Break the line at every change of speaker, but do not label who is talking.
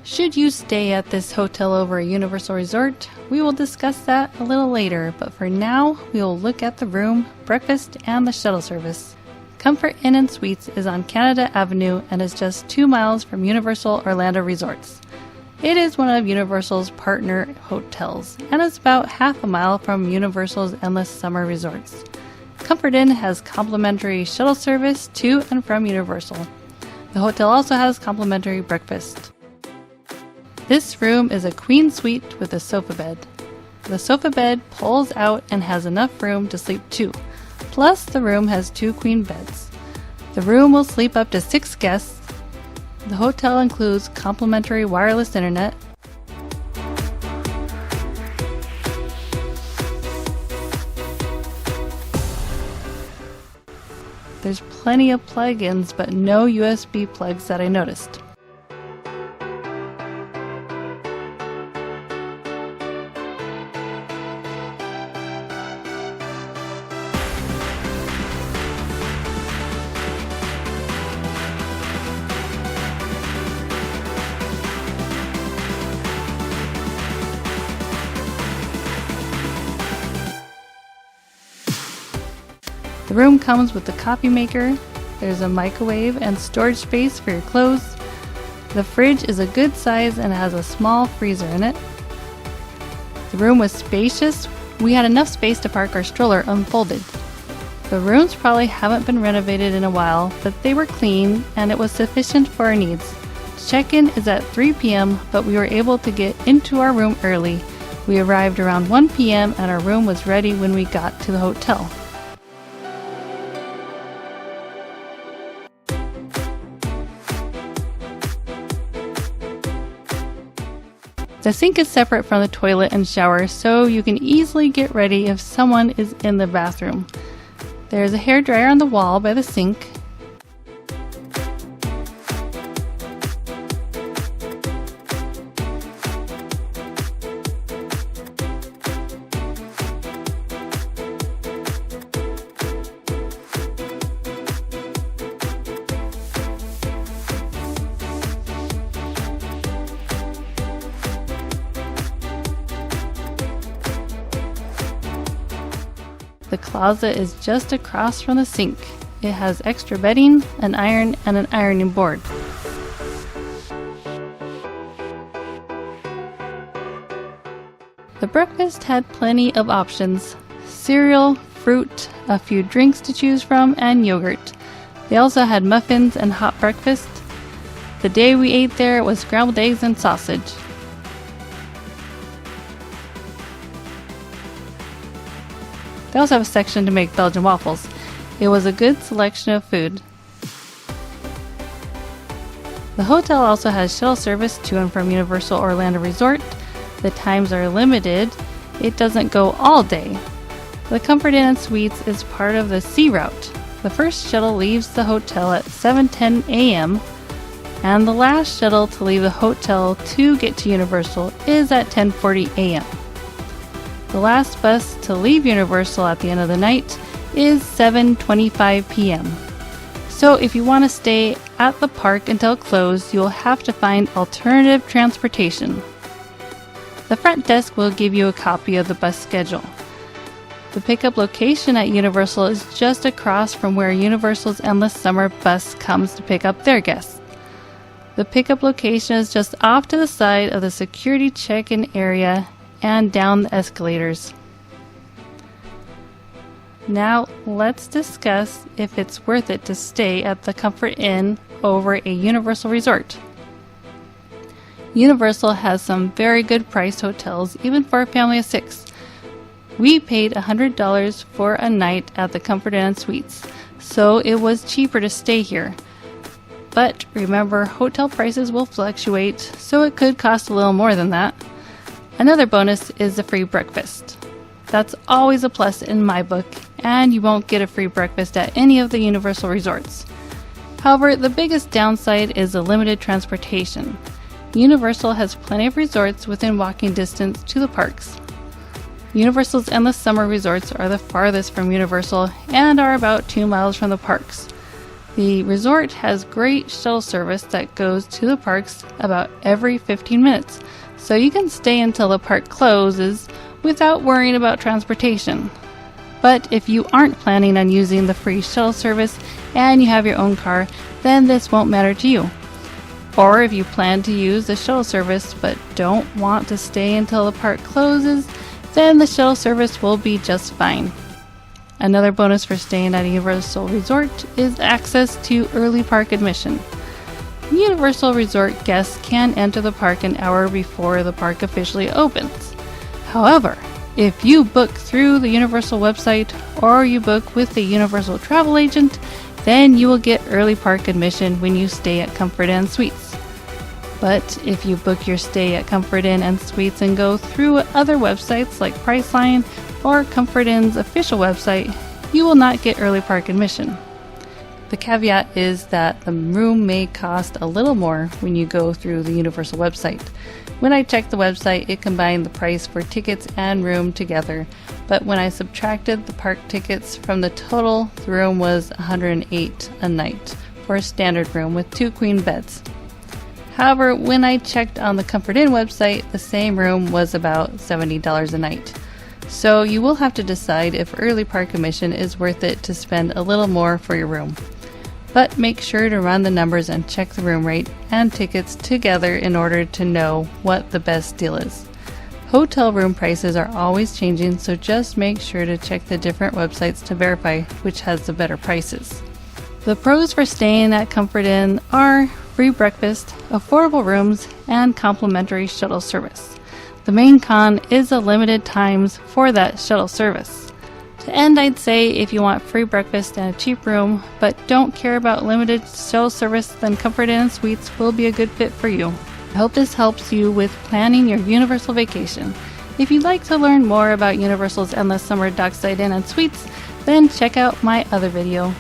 Should you stay at this hotel over a Universal Resort? We will discuss that a little later, but for now, we will look at the room, breakfast, and the shuttle service. Comfort Inn & Suites is on Canada Avenue and is just 2 miles from Universal Orlando Resorts. It is one of Universal's partner hotels and is about half a mile from Universal's Endless Summer Resorts. Comfort Inn has complimentary shuttle service to and from Universal. The hotel also has complimentary breakfast. This room is a queen suite with a sofa bed. The sofa bed pulls out and has enough room to sleep 2. Plus, the room has 2 queen beds. The room will sleep up to 6 guests. The hotel includes complimentary wireless internet. There's plenty of plug-ins, but no USB plugs that I noticed. The room comes with a coffee maker, there's a microwave and storage space for your clothes. The fridge is a good size and has a small freezer in it. The room was spacious. We had enough space to park our stroller unfolded. The rooms probably haven't been renovated in a while, but they were clean and it was sufficient for our needs. Check-in is at 3 p.m., but we were able to get into our room early. We arrived around 1 p.m. and our room was ready when we got to the hotel. The sink is separate from the toilet and shower, so you can easily get ready if someone is in the bathroom. There's a hairdryer on the wall by the sink. The closet is just across from the sink. It has extra bedding, an iron, and an ironing board. The breakfast had plenty of options: cereal, fruit, a few drinks to choose from, and yogurt. They also had muffins and hot breakfast. The day we ate there, it was scrambled eggs and sausage. They also have a section to make Belgian waffles. It was a good selection of food. The hotel also has shuttle service to and from Universal Orlando Resort. The times are limited. It doesn't go all day. The Comfort Inn & Suites is part of the Sea Route. The first shuttle leaves the hotel at 7:10 a.m. and the last shuttle to leave the hotel to get to Universal is at 10:40 a.m. The last bus to leave Universal at the end of the night is 7:25 p.m. So if you want to stay at the park until closed, you'll have to find alternative transportation. The front desk will give you a copy of the bus schedule. The pickup location at Universal is just across from where Universal's Endless Summer bus comes to pick up their guests. The pickup location is just off to the side of the security check-in area and down the escalators. Now let's discuss if it's worth it to stay at the Comfort Inn over a Universal Resort. Universal has some very good priced hotels, even for a family of 6. We paid $100 for a night at the Comfort Inn & Suites, so it was cheaper to stay here. But remember, hotel prices will fluctuate, so it could cost a little more than that. Another bonus is the free breakfast. That's always a plus in my book, and you won't get a free breakfast at any of the Universal resorts. However, the biggest downside is the limited transportation. Universal has plenty of resorts within walking distance to the parks. Universal's Endless Summer Resorts are the farthest from Universal and are about 2 miles from the parks. The resort has great shuttle service that goes to the parks about every 15 minutes, so you can stay until the park closes without worrying about transportation. But if you aren't planning on using the free shuttle service and you have your own car, then this won't matter to you. Or if you plan to use the shuttle service but don't want to stay until the park closes, then the shuttle service will be just fine. Another bonus for staying at a Universal Resort is access to early park admission. Universal Resort guests can enter the park an hour before the park officially opens. However, if you book through the Universal website or you book with the Universal travel agent, then you will get early park admission when you stay at Comfort Inn Suites. But if you book your stay at Comfort Inn and Suites and go through other websites like Priceline or Comfort Inn's official website, you will not get early park admission. The caveat is that the room may cost a little more when you go through the Universal website. When I checked the website, it combined the price for tickets and room together, but when I subtracted the park tickets from the total, the room was $108 a night for a standard room with 2 queen beds. However, when I checked on the Comfort Inn website, the same room was about $70 a night. So you will have to decide if early park admission is worth it to spend a little more for your room. But make sure to run the numbers and check the room rate and tickets together in order to know what the best deal is. Hotel room prices are always changing, so just make sure to check the different websites to verify which has the better prices. The pros for staying at Comfort Inn are free breakfast, affordable rooms, and complimentary shuttle service. The main con is the limited times for that shuttle service. To end, I'd say if you want free breakfast and a cheap room, but don't care about limited shuttle service, then Comfort Inn Suites will be a good fit for you. I hope this helps you with planning your Universal vacation. If you'd like to learn more about Universal's Endless Summer Dockside Inn and Suites, then check out my other video.